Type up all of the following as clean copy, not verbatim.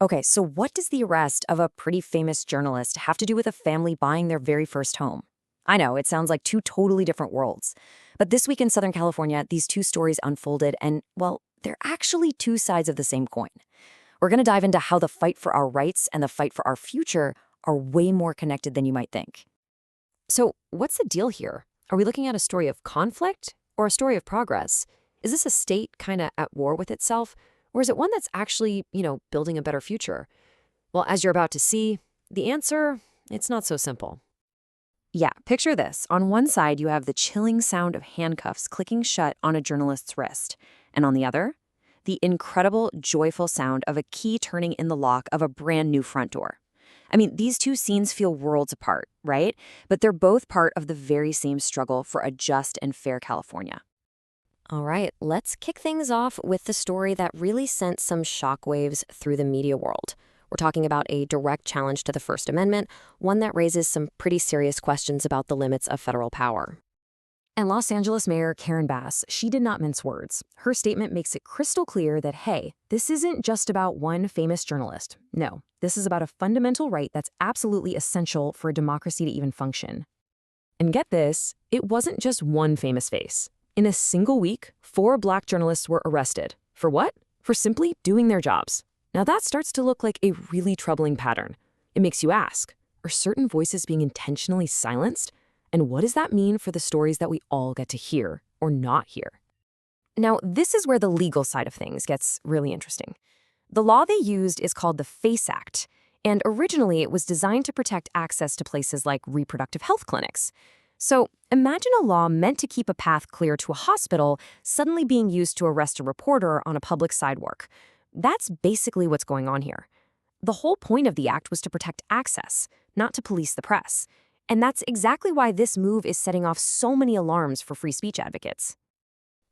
Okay, so what does the arrest of a pretty famous journalist have to do with a family buying their very first home? I know, it sounds like two totally different worlds. But this week in Southern California, these two stories unfolded, and, well, they're actually two sides of the same coin. We're going to dive into how the fight for our rights and the fight for our future are way more connected than you might think. So, what's the deal here? Are we looking at a story of conflict or a story of progress? Is this a state kind of at war with itself? Or is it one that's actually, building a better future? Well, as you're about to see, the answer, it's not so simple. Yeah, picture this. On one side, you have the chilling sound of handcuffs clicking shut on a journalist's wrist. And on the other, the incredible, joyful sound of a key turning in the lock of a brand new front door. I mean, these two scenes feel worlds apart, right? But they're both part of the very same struggle for a just and fair California. All right, let's kick things off with the story that really sent some shockwaves through the media world. We're talking about a direct challenge to the First Amendment, one that raises some pretty serious questions about the limits of federal power. And Los Angeles Mayor Karen Bass, she did not mince words. Her statement makes it crystal clear that, hey, this isn't just about one famous journalist. No, this is about a fundamental right that's absolutely essential for a democracy to even function. And get this, it wasn't just one famous face. In a single week, 4 Black journalists were arrested. For what? For simply doing their jobs. Now that starts to look like a really troubling pattern. It makes you ask, are certain voices being intentionally silenced? And what does that mean for the stories that we all get to hear or not hear? Now, this is where the legal side of things gets really interesting. The law they used is called the FACE Act, and originally it was designed to protect access to places like reproductive health clinics. So imagine a law meant to keep a path clear to a hospital suddenly being used to arrest a reporter on a public sidewalk. That's basically what's going on here. The whole point of the act was to protect access, not to police the press. And that's exactly why this move is setting off so many alarms for free speech advocates.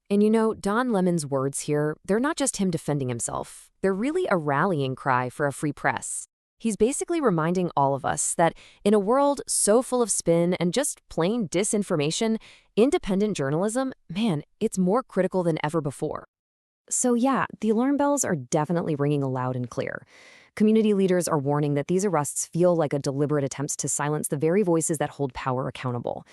And Don Lemon's words here, they're not just him defending himself. They're really a rallying cry for a free press. He's basically reminding all of us that in a world so full of spin and just plain disinformation, independent journalism, man, it's more critical than ever before. So yeah, the alarm bells are definitely ringing loud and clear. Community leaders are warning that these arrests feel like a deliberate attempt to silence the very voices that hold power accountable.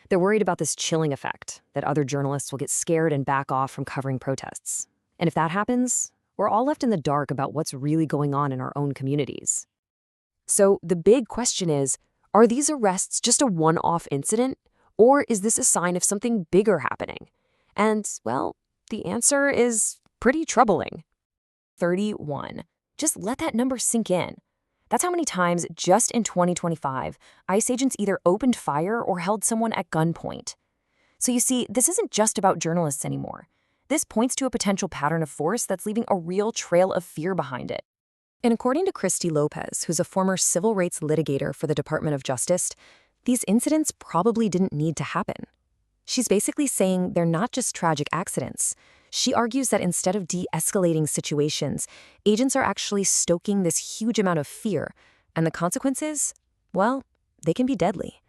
They're worried about this chilling effect, that other journalists will get scared and back off from covering protests. And if that happens, we're all left in the dark about what's really going on in our own communities. So the big question is, are these arrests just a one-off incident, or is this a sign of something bigger happening? And, well, the answer is pretty troubling. 31. Just let that number sink in. That's how many times, just in 2025, ICE agents either opened fire or held someone at gunpoint. So you see, this isn't just about journalists anymore. This points to a potential pattern of force that's leaving a real trail of fear behind it. And according to Christy Lopez, who's a former civil rights litigator for the Department of Justice, these incidents probably didn't need to happen. She's basically saying they're not just tragic accidents. She argues that instead of de-escalating situations, agents are actually stoking this huge amount of fear, and the consequences, well, they can be deadly.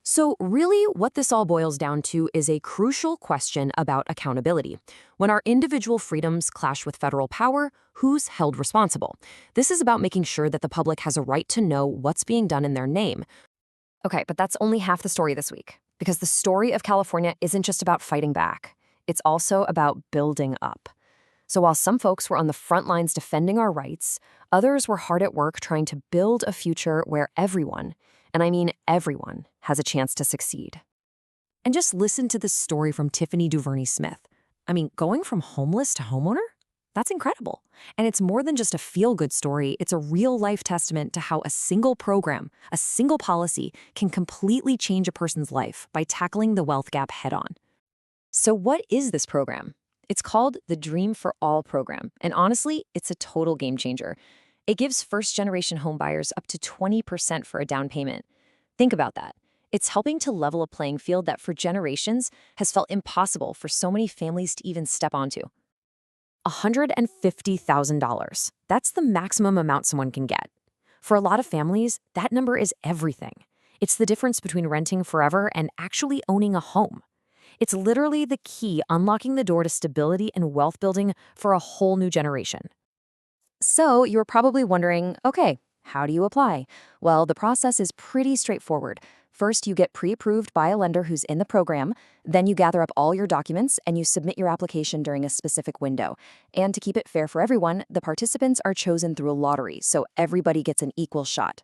So really, what this all boils down to is a crucial question about accountability. When our individual freedoms clash with federal power, who's held responsible? This is about making sure that the public has a right to know what's being done in their name. Okay, but that's only half the story this week, because the story of California isn't just about fighting back. It's also about building up. So while some folks were on the front lines defending our rights, others were hard at work trying to build a future where everyone, and I mean everyone, has a chance to succeed. And just listen to this story from Tiffany Duvernay-Smith. I mean, going from homeless to homeowner? That's incredible. And it's more than just a feel-good story. It's a real-life testament to how a single program, a single policy, can completely change a person's life by tackling the wealth gap head-on. So what is this program? It's called the Dream for All program, and honestly, it's a total game changer. It gives first-generation homebuyers up to 20% for a down payment. Think about that. It's helping to level a playing field that for generations has felt impossible for so many families to even step onto. $150,000. That's the maximum amount someone can get. For a lot of families, that number is everything. It's the difference between renting forever and actually owning a home. It's literally the key unlocking the door to stability and wealth building for a whole new generation. So you're probably wondering, okay, how do you apply? Well, the process is pretty straightforward. First, you get pre-approved by a lender who's in the program. Then you gather up all your documents and you submit your application during a specific window. And to keep it fair for everyone, the participants are chosen through a lottery, so everybody gets an equal shot.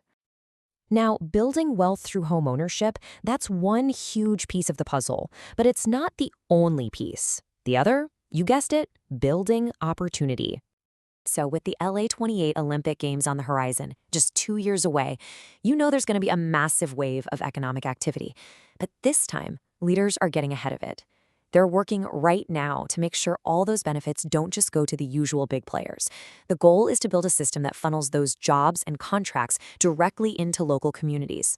Now, building wealth through home ownership, that's one huge piece of the puzzle, but it's not the only piece. The other, you guessed it, building opportunity. So, with the LA 28 Olympic Games on the horizon, just 2 years away, you know there's going to be a massive wave of economic activity. But this time, leaders are getting ahead of it. They're working right now to make sure all those benefits don't just go to the usual big players. The goal is to build a system that funnels those jobs and contracts directly into local communities.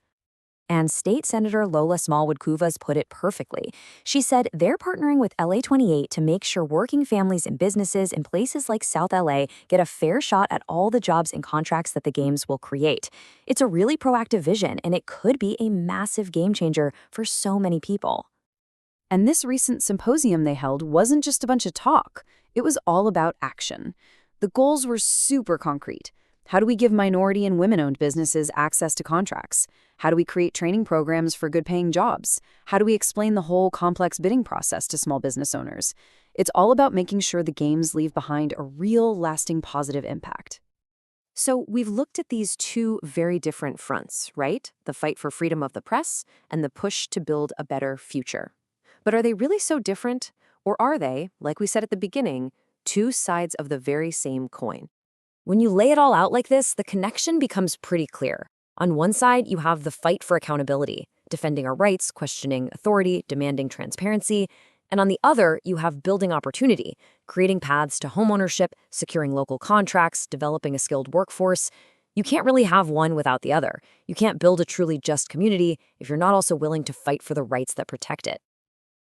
And State Senator Lola Smallwood Kuvas put it perfectly. She said they're partnering with LA 28 to make sure working families and businesses in places like South LA get a fair shot at all the jobs and contracts that the games will create. It's a really proactive vision, and it could be a massive game changer for so many people. And this recent symposium they held wasn't just a bunch of talk, it was all about action. The goals were super concrete. How do we give minority and women-owned businesses access to contracts? How do we create training programs for good-paying jobs? How do we explain the whole complex bidding process to small business owners? It's all about making sure the games leave behind a real, lasting positive impact. So we've looked at these two very different fronts, right? The fight for freedom of the press and the push to build a better future. But are they really so different? Or are they, like we said at the beginning, two sides of the very same coin? When you lay it all out like this, the connection becomes pretty clear. On one side, you have the fight for accountability, defending our rights, questioning authority, demanding transparency. And on the other, you have building opportunity, creating paths to homeownership, securing local contracts, developing a skilled workforce. You can't really have one without the other. You can't build a truly just community if you're not also willing to fight for the rights that protect it.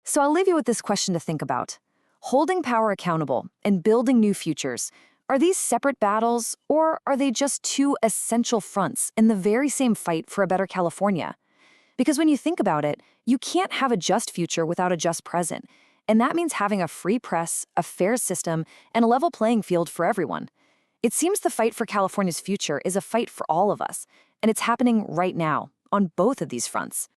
So I'll leave you with this question to think about. Holding power accountable and building new futures, are these separate battles, or are they just two essential fronts in the very same fight for a better California? Because when you think about it, you can't have a just future without a just present. And that means having a free press, a fair system, and a level playing field for everyone. It seems the fight for California's future is a fight for all of us, and it's happening right now on both of these fronts.